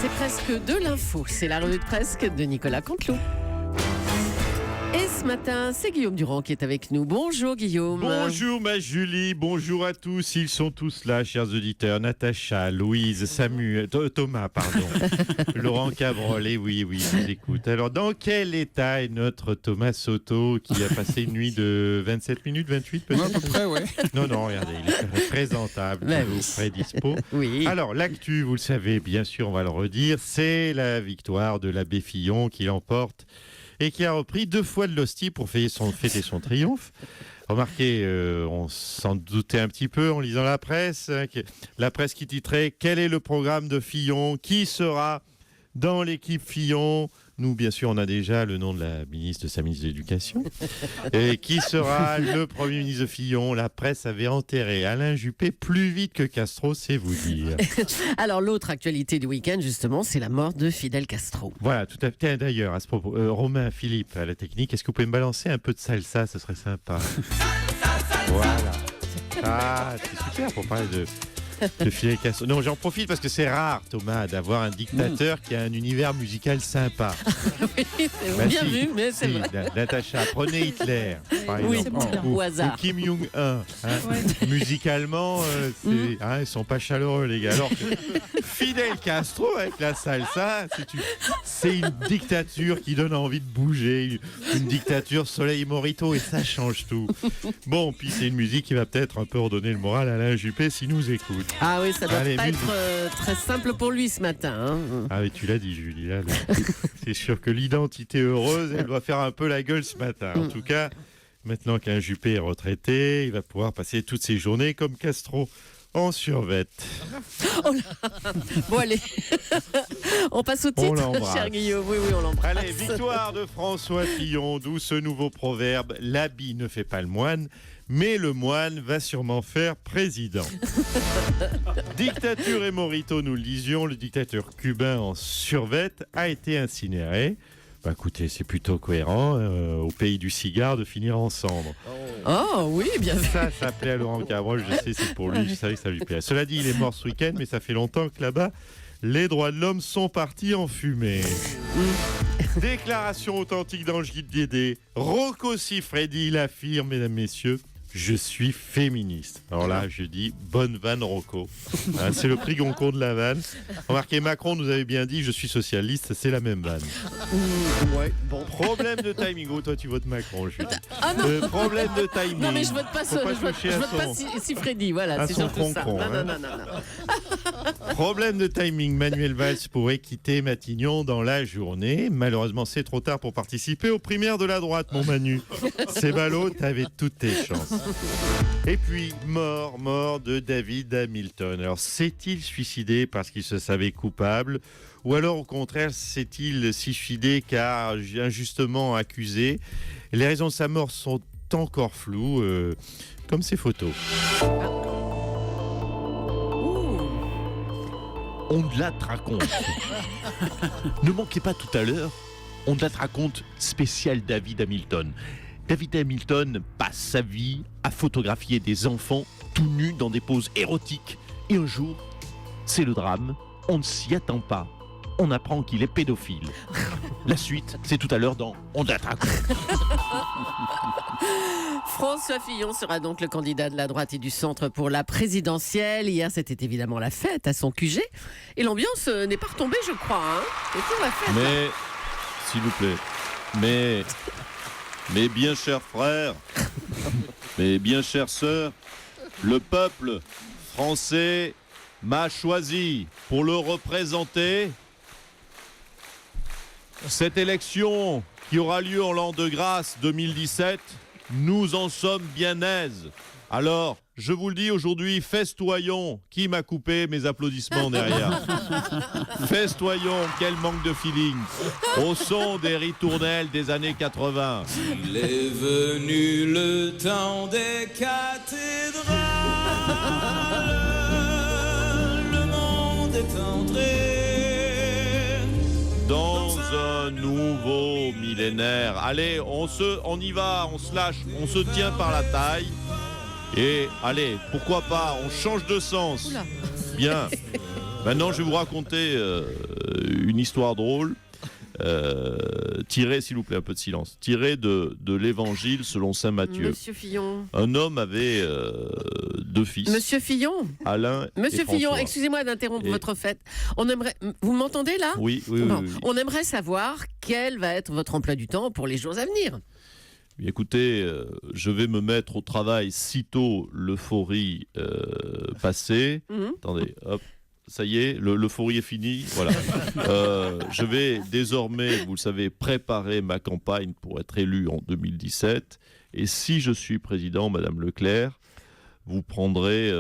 C'est presque de l'info. C'est la revue de presque de Nicolas Canteloup. Et ce matin, c'est Guillaume Durand qui est avec nous. Bonjour Guillaume. Bonjour ma Julie, bonjour à tous. Ils sont tous là, chers auditeurs. Natacha, Louise, Samuel, Thomas, pardon. Laurent Cabrol, oui, je vous écoute. Alors, dans quel état est notre Thomas Soto qui a passé une nuit de 27 minutes, 28 peut-être? À peu près, ouais. Non, regardez, il est présentable, toujours prêt, dispo. Oui. Alors, l'actu, vous le savez, bien sûr, on va le redire, c'est la victoire de l'abbé Fillon qui l'emporte et qui a repris 2 fois de l'hostie pour fêter son triomphe. Remarquez, on s'en doutait un petit peu en lisant la presse. La presse qui titrait « Quel est le programme de Fillon ? Qui sera dans l'équipe Fillon ?» Nous, bien sûr, on a déjà le nom de la ministre, de sa ministre de l'Éducation. Et qui sera le Premier ministre de Fillon ? La presse avait enterré Alain Juppé plus vite que Castro, c'est vous dire. Alors, l'autre actualité du week-end, justement, c'est la mort de Fidel Castro. Voilà, tout à fait. D'ailleurs, à ce propos, Romain Philippe à la technique, est-ce que vous pouvez me balancer un peu de salsa ? Ce serait sympa. Voilà. Ah, c'est super pour parler de Fidel Castro. Non, j'en profite parce que c'est rare, Thomas, d'avoir un dictateur qui a un univers musical sympa. Oui, c'est bien vu, mais c'est vrai. Natacha, prenez Hitler, par exemple. Au hasard. Ou Kim Jong-un. Musicalement, ils sont pas chaleureux, les gars. Alors que Fidel Castro, avec la salsa, c'est une dictature qui donne envie de bouger. Une dictature Soleil Morito, et ça change tout. Bon, puis c'est une musique qui va peut-être un peu redonner le moral à Alain Juppé s'il nous écoute. Ah oui, ça doit pas être très simple pour lui ce matin. Hein. Ah oui, tu l'as dit, Julie. Là, c'est sûr que l'identité heureuse, elle doit faire un peu la gueule ce matin. En tout cas, maintenant qu'un Juppé est retraité, il va pouvoir passer toutes ses journées comme Castro, en survette. Oh là. Bon, allez. On passe au titre, cher Guillaume. Oui, on l'embrasse. Allez, victoire de François Fillon, d'où ce nouveau proverbe: l'habit ne fait pas le moine, mais le moine va sûrement faire président. Dictature et Morito, nous le disions, le dictateur cubain en survette a été incinéré. Bah écoutez, c'est plutôt cohérent, au pays du cigare, de finir en cendres. Oh oui, bien vu. Ça plaît à Laurent Cabrol, je sais, c'est pour lui, je savais que ça lui plaît. Cela dit, il est mort ce week-end, mais ça fait longtemps que là-bas, les droits de l'homme sont partis en fumée. Déclaration authentique dans le JDD. Rocco Siffredi l'affirme, mesdames, messieurs: je suis féministe. Alors là, je dis bonne vanne, Rocco. Hein, c'est le prix Goncourt de la vanne. Remarquez, Macron nous avait bien dit: je suis socialiste, c'est la même vanne. Ouais, bon. Problème de timing. Oh, toi, tu votes Macron, je dis. Ah non. Problème de timing. Non, mais je vote pas si Freddy, voilà, c'est surtout ça. Non. Problème de timing. Manuel Valls pourrait quitter Matignon dans la journée. Malheureusement, c'est trop tard pour participer aux primaires de la droite, mon Manu. C'est ballot, t'avais toutes tes chances. Et puis, mort de David Hamilton. Alors, s'est-il suicidé parce qu'il se savait coupable, ou alors, au contraire, s'est-il suicidé car injustement accusé? Les raisons de sa mort sont encore floues, comme ses photos. On de la raconte. Ne manquez pas tout à l'heure, on de la raconte spécial David Hamilton. David Hamilton passe sa vie à photographier des enfants tout nus dans des poses érotiques. Et un jour, c'est le drame, on ne s'y attend pas. On apprend qu'il est pédophile. La suite, c'est tout à l'heure dans On de la raconte. François Fillon sera donc le candidat de la droite et du centre pour la présidentielle. Hier, c'était évidemment la fête à son QG. Et l'ambiance n'est pas retombée, je crois. Hein. C'est pour la fête. Mais, s'il vous plaît, mes bien chers frères, mes bien chères sœurs, le peuple français m'a choisi pour le représenter. Cette élection qui aura lieu en l'an de grâce 2017, nous en sommes bien aises. Alors, je vous le dis aujourd'hui, festoyons. Qui m'a coupé mes applaudissements derrière? Festoyons, quel manque de feeling. Au son des ritournelles des années 80. Il est venu le temps des cathédrales. Le monde est entré dans un nouveau millénaire. Allez, on y va, on se lâche, on se tient par la taille. Et allez, pourquoi pas, on change de sens. Oula. Bien. Maintenant, je vais vous raconter une histoire drôle. Tirée, s'il vous plaît, un peu de silence. Tirée de l'Évangile selon saint Matthieu. Monsieur Fillon. Un homme avait 2 fils. Monsieur Fillon. Alain Monsieur et Fillon, François. excusez-moi d'interrompre Et- votre fête. On aimerait. Vous m'entendez là? Oui. Bon, on aimerait savoir quel va être votre emploi du temps pour les jours à venir. Écoutez, je vais me mettre au travail sitôt l'euphorie passée. Mhm. Attendez, hop. Ça y est, l'euphorie est finie. Voilà. Je vais désormais, vous le savez, préparer ma campagne pour être élu en 2017. Et si je suis président, Madame Leclerc, vous prendrez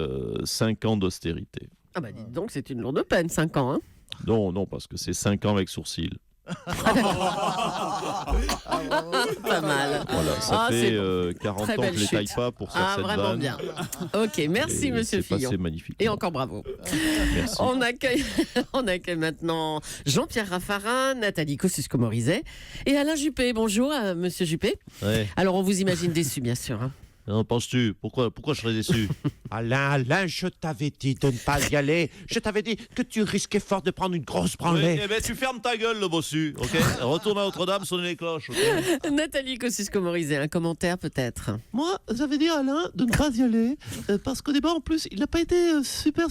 5 ans d'austérité. Ah bah dites donc, c'est une lourde peine, 5 ans. Hein. Non, parce que c'est 5 ans avec sourcil. Pas mal. Voilà, ça Ah, c'est fait bon. 40 Très ans que belle je les taille chute. pas pour faire Ah, cette vraiment vanne. bien. Ok, merci Et Monsieur c'est Fillon. passé magnifique. Et encore bravo. Merci. On accueille maintenant Jean-Pierre Raffarin, Nathalie Kosciusko-Morizet et Alain Juppé. Bonjour, Monsieur Juppé. Ouais. Alors, on vous imagine déçu, bien sûr. Hein. Non, penses-tu pourquoi je serais déçu? Alain, je t'avais dit de ne pas y aller. Je t'avais dit que tu risquais fort de prendre une grosse branlée. Eh ben, tu fermes ta gueule, le bossu, ok? Retourne à Notre-Dame, sonner les cloches, ok? Nathalie Kosciusko-Morizet, un commentaire peut-être. Moi, j'avais dit à Alain de ne pas y aller, parce qu'au départ, en plus, il n'a pas été super.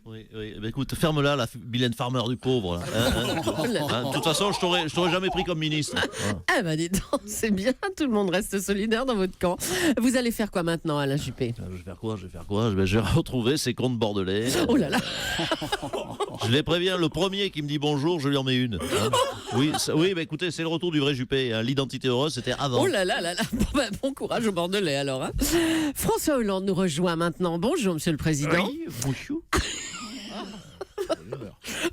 Oui. Eh ben, écoute, ferme-la, la Mylène Farmer du pauvre. Là. De toute façon, je t'aurais jamais pris comme ministre. Ah bah dites donc, c'est bien, tout le monde reste solidaire dans votre camp. Vous allez faire quoi maintenant, Alain Juppé? Je vais faire quoi? Je vais retrouver ces comptes bordelais. Oh là là. Je les préviens, le premier qui me dit bonjour, je lui en mets une. Hein. Oui, mais écoutez, c'est le retour du vrai Juppé. Hein. L'identité heureuse, c'était avant. Oh là là là là. Bon courage au Bordelais alors. Hein. François Hollande nous rejoint maintenant. Bonjour Monsieur le Président. Oui, bonjour.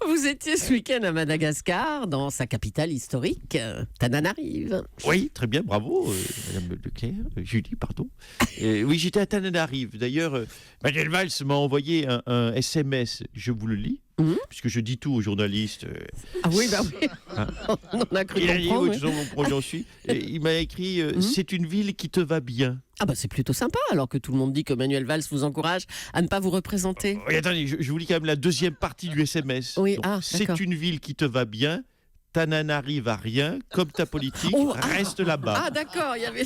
Vous étiez ce week-end à Madagascar, dans sa capitale historique, Tananarive. Oui, très bien, bravo, Madame Leclerc, Julie, pardon. Oui, j'étais à Tananarive. D'ailleurs, Manuel Valls m'a envoyé un SMS, je vous le lis, puisque je dis tout aux journalistes. Ah oui, bah oui. On a cru Il a dit, comprendre. oui, Oui. toujours mon projet suit. Et il m'a écrit, c'est une ville qui te va bien. Ah bah c'est plutôt sympa, alors que tout le monde dit que Manuel Valls vous encourage à ne pas vous représenter. Oui, attendez, je vous lis quand même la deuxième partie du SMS. Oui, Donc, ah, c'est d'accord. une ville qui te va bien. Tananarive à rien, comme ta politique, Oh, reste là-bas. Ah d'accord, il y avait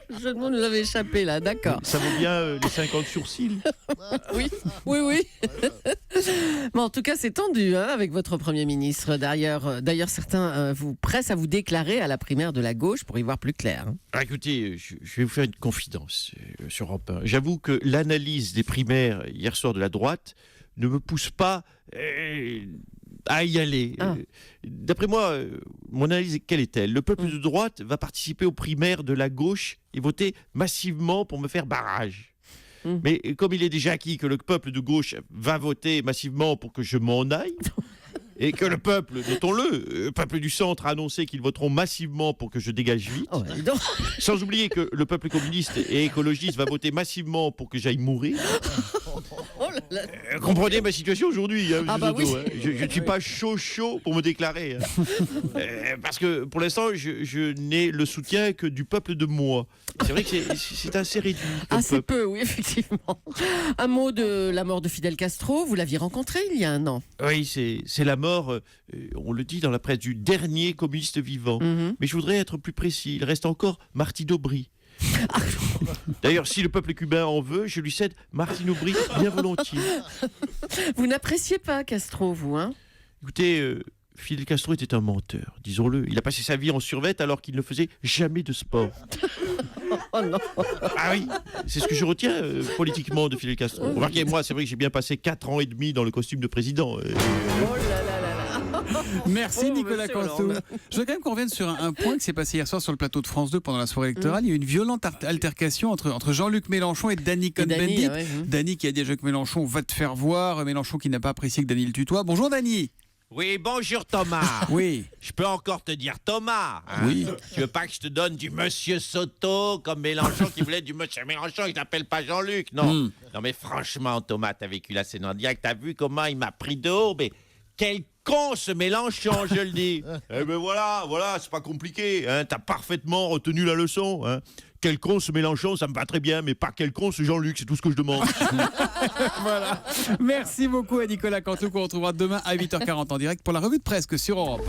le jeu de mots nous avait échappé là, d'accord. Ça vaut bien les 50 sourcils. Oui. Bon, en tout cas, c'est tendu hein, avec votre Premier ministre. D'ailleurs, certains vous pressent à vous déclarer à la primaire de la gauche pour y voir plus clair. Hein. Ah, écoutez, je vais vous faire une confidence sur Europe 1. J'avoue que l'analyse des primaires hier soir de la droite ne me pousse pas à y aller. Ah. D'après moi, mon analyse, quelle est-elle? Le peuple de droite va participer aux primaires de la gauche et voter massivement pour me faire barrage. Mais comme il est déjà acquis que le peuple de gauche va voter massivement pour que je m'en aille, et que le peuple, notons-le, peuple du centre a annoncé qu'ils voteront massivement pour que je dégage vite, Oh, dis donc. sans oublier que le peuple communiste et écologiste va voter massivement pour que j'aille mourir. Oh là là. Comprenez ma situation aujourd'hui, hein, Ah monsieur bah oui. Soto, hein. Je ne suis pas chaud pour me déclarer. Hein. Parce que pour l'instant, je n'ai le soutien que du peuple de moi. C'est vrai que c'est assez réduit comme Assez peuple. peu, oui, effectivement. Un mot de la mort de Fidel Castro, vous l'aviez rencontré il y a un an. Oui, c'est la mort, on le dit dans la presse, du dernier communiste vivant. Mais je voudrais être plus précis. Il reste encore Martine Aubry. D'ailleurs, si le peuple cubain en veut, je lui cède Martine Aubry bien volontiers. Vous n'appréciez pas Castro, vous, hein? Écoutez, Fidel Castro était un menteur, disons-le. Il a passé sa vie en survêt alors qu'il ne faisait jamais de sport. Oh non. Ah oui, c'est ce que je retiens politiquement de Fidel Castro. Remarquez, moi, c'est vrai que j'ai bien passé 4 ans et demi dans le costume de président. Oh là là là là. Merci Oh, Nicolas monsieur Canteau. Hollande. Je veux quand même qu'on revienne sur un point qui s'est passé hier soir sur le plateau de France 2 pendant la soirée électorale. Il y a eu une violente altercation entre Jean-Luc Mélenchon et Danny Et Cohn-Bendit. ouais, Danny qui a dit à Jacques Mélenchon va te faire voir. Mélenchon qui n'a pas apprécié que Danny le tutoie. Bonjour Danny. Oui, bonjour Thomas. Oui. Je peux encore te dire Thomas. Hein. Oui. Tu veux pas que je te donne du monsieur Soto comme Mélenchon qui voulait du monsieur Mélenchon, il t'appelle pas Jean-Luc, non. Non mais franchement Thomas, t'as vécu la scène en direct, t'as vu comment il m'a pris de haut, mais quel con ce Mélenchon, je le dis. Eh ben voilà, c'est pas compliqué. Hein, t'as parfaitement retenu la leçon. Hein. Quel con ce Mélenchon, ça me va très bien, mais pas quel con ce Jean-Luc, c'est tout ce que je demande. Voilà. Merci beaucoup à Nicolas Canteloup qu'on retrouvera demain à 8h40 en direct pour la revue de presse sur Europe.